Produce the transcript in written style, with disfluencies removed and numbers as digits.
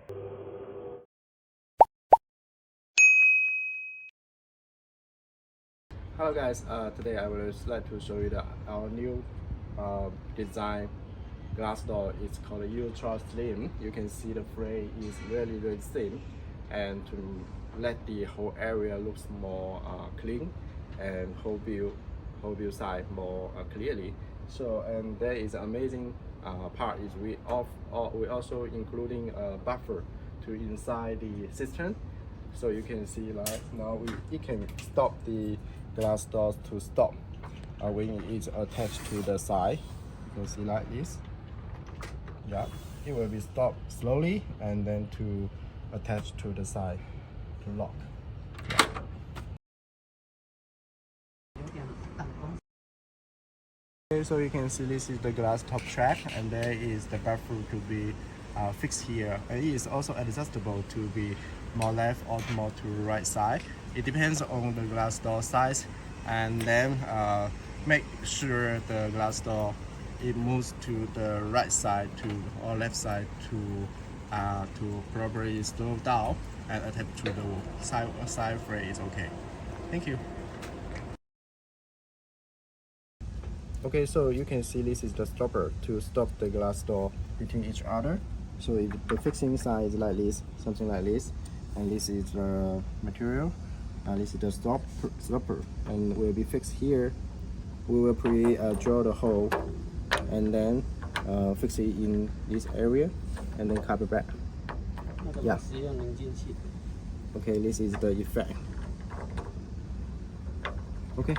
Hello guys, today I would like to show you our new design glass door. It's called Ultra-slim. You can see the frame is really thin, and to let the whole area looks more clean and whole view side more clearly. So, and there is amazing part is we also including a buffer to inside the cistern. So you can see like now it can stop the glass doors to stop when it is attached to the side. You can see like this. Yeah, it will be stopped slowly and then to attach to the side to lock. Okay, so you can see this is the glass top track, and there is the buffer to be fixed here. And it is also adjustable to be more left or more to right side. It depends on the glass door size, and then make sure the glass door it moves to the right side or left side to properly slow down and attach to the side frame is okay. Thank you. Okay, so you can see this is the stopper to stop the glass door between each other. So the fixing side is like this, something like this, and this is the material. This is the stopper, and will be fixed here. We will drill the hole and then fix it in this area and then cover back. Yeah. Okay, this is the effect. Okay.